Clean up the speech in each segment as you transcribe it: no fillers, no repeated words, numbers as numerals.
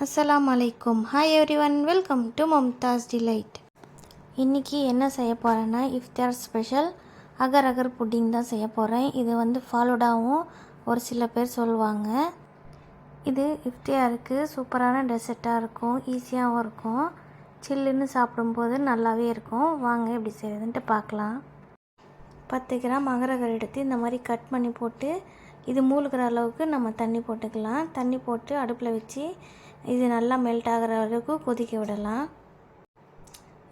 அஸ்ஸலாமு அலைக்கும். Hi everyone, welcome to Mumtaz delight. இன்றைக்கி என்ன செய்ய போகிறேன்னா, இஃப்தார் ஸ்பெஷல் அகர் அகர் புட்டிங் தான் செய்ய போகிறேன். இது வந்து ஃபாலோடாவும் ஒரு சில பேர் சொல்லுவாங்க. இது இஃப்தாருக்கு சூப்பரான டெசர்ட்டாக இருக்கும், ஈஸியாகவும் இருக்கும், சில்லுன்னு சாப்பிடும்போது நல்லாவே இருக்கும். வாங்க எப்படி செய்கிறதுன்ட்டு பார்க்கலாம். 10 கிராம் அகர் அகர் எடுத்து இந்த மாதிரி கட் பண்ணி போட்டு இது மூழ்கிற அளவுக்கு நம்ம தண்ணி போட்டுக்கலாம். தண்ணி போட்டு அடுப்பில் வச்சு இது நல்லா மெல்ட் ஆகிற அளவுக்கு கொதிக்க விடலாம்.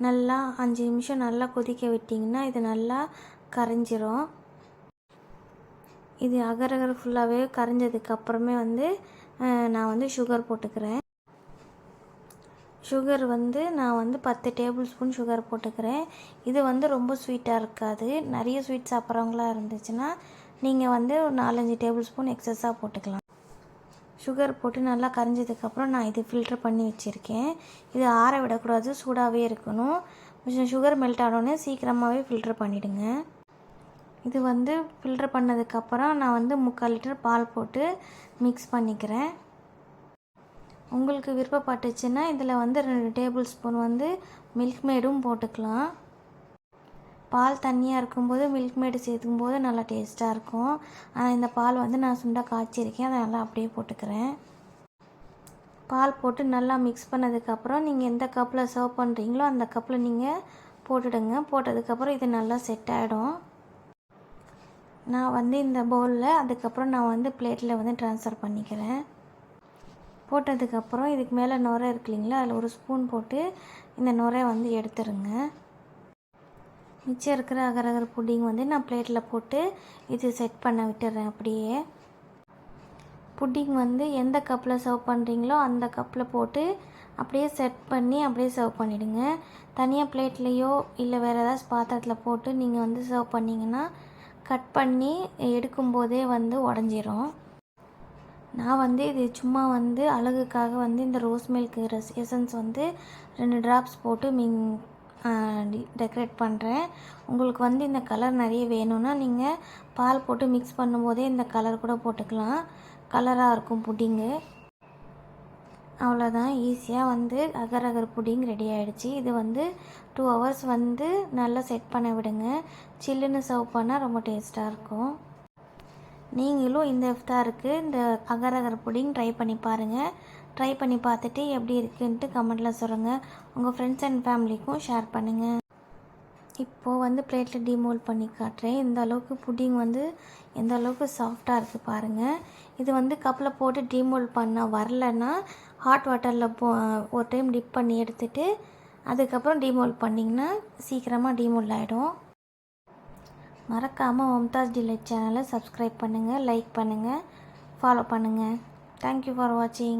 நல்லா 5 நிமிஷம் நல்லா கொதிக்க விட்டிங்கன்னா இது நல்லா கரைஞ்சிரும். இது அகர் அகர் ஃபுல்லாகவே கரைஞ்சதுக்கப்புறமே நான் வந்து சுகர் போட்டுக்கிறேன். சுகர் நான் 10 டேபிள் ஸ்பூன் சுகர் போட்டுக்கிறேன். இது ரொம்ப ஸ்வீட்டாக இருக்காது. நிறைய ஸ்வீட் சாப்பிட்றவங்களா இருந்துச்சுன்னா நீங்கள் 4-5 டேபிள் ஸ்பூன் எக்ஸஸாக போட்டுக்கலாம். சுகர் போட்டு நல்லா கரைஞ்சதுக்கப்புறம் நான் இது ஃபில்ட்ரு பண்ணி வச்சுருக்கேன். இது ஆற விடக்கூடாது, சூடாகவே இருக்கணும். சுகர் மெல்ட் ஆனோடனே சீக்கிரமாகவே ஃபில்ட்ரு பண்ணிவிடுங்க. இது ஃபில்ட்ரு பண்ணதுக்கப்புறம் நான் 3/4 லிட்டர் பால் போட்டு மிக்ஸ் பண்ணிக்கிறேன். உங்களுக்கு விருப்பப்பட்டுச்சுன்னா இதில் 2 டேபிள் ஸ்பூன் மில்க் மேடும் போட்டுக்கலாம். பால் தண்ணியாக இருக்கும்போது மில்க் மேடு சேர்த்துக்கும்போது நல்லா டேஸ்ட்டாக இருக்கும். ஆனால் இந்த பால் நான் சுண்டாக காய்ச்சிருக்கேன், அதை நல்லா அப்படியே போட்டுக்கிறேன். பால் போட்டு நல்லா மிக்ஸ் பண்ணதுக்கப்புறம் நீங்கள் எந்த கப்பில் சர்வ் பண்ணுறீங்களோ அந்த கப்பில் நீங்கள் போட்டுடுங்க. போட்டதுக்கப்புறம் இது நல்லா செட் ஆகிடும். நான் இந்த பவுலில் அதுக்கப்புறம் நான் பிளேட்டில் ட்ரான்ஸ்ஃபர் பண்ணிக்கிறேன். போட்டதுக்கப்புறம் இதுக்கு மேலே நுரை இருக்கு இல்லைங்களா, அதில் ஒரு ஸ்பூன் போட்டு இந்த நுரை எடுத்துருங்க. மிச்சம் இருக்கிற அகர் அகர் புட்டிங் நான் பிளேட்டில் போட்டு இது செட் பண்ண விட்டுறேன். அப்படியே புட்டிங் எந்த கப்பில் சர்வ் பண்ணுறீங்களோ அந்த கப்பில் போட்டு அப்படியே செட் பண்ணி அப்படியே சர்வ் பண்ணிவிடுங்க. தனியாக பிளேட்லேயோ இல்லை வேறு ஏதாச்சும் பாத்திரத்தில் போட்டு நீங்கள் சர்வ் பண்ணிங்கன்னா கட் பண்ணி எடுக்கும்போதே உடஞ்சிரும். நான் இது சும்மா அழகுக்காக இந்த ரோஸ் மில்க் எசன்ஸ் 2 ட்ராப்ஸ் போட்டு டெக்கரேட் பண்ணுறேன். உங்களுக்கு இந்த கலர் நிறைய வேணும்னா நீங்கள் பால் போட்டு மிக்ஸ் பண்ணும்போதே இந்த கலர் கூட போட்டுக்கலாம். கலராக இருக்கும் புட்டிங்கு. அவ்வளோதான், ஈஸியாக அகர் அகர் புட்டிங் ரெடி ஆகிடுச்சு. இது 2 ஹவர்ஸ் நல்லா செட் பண்ண விடுங்க. சில்லுன்னு சர்வ் பண்ணால் ரொம்ப டேஸ்ட்டாக இருக்கும். நீங்களும் இந்த இஃப்தாருக்கு இந்த அகர் அகர் புட்டிங் ட்ரை பண்ணி பாருங்கள். ட்ரை பண்ணி பார்த்துட்டு எப்படி இருக்குன்ட்டு கமெண்ட்டில் சொல்லுங்கள். உங்கள் ஃப்ரெண்ட்ஸ் அண்ட் ஃபேமிலிக்கும் ஷேர் பண்ணுங்கள். இப்போது பிளேட்டில் டிமோல்ட் பண்ணி காட்டுறேன். இந்த அளவுக்கு புட்டிங் எந்த அளவுக்கு சாஃப்டாக இருக்குது பாருங்கள். இது கப்பில் போட்டு டிமோல்ட் பண்ணால் வரலன்னா ஹாட் வாட்டரில் ஒரு டைம் டிப் பண்ணி எடுத்துகிட்டு அதுக்கப்புறம் டிமோல்ட் பண்ணிங்கன்னா சீக்கிரமாக டிமோல்ட் ஆகிடும். மறக்காமல் மும்தாஸ் டிலைட் சேனலை சப்ஸ்கிரைப் பண்ணுங்கள், லைக் பண்ணுங்கள், ஃபாலோ பண்ணுங்கள். Thank you for watching.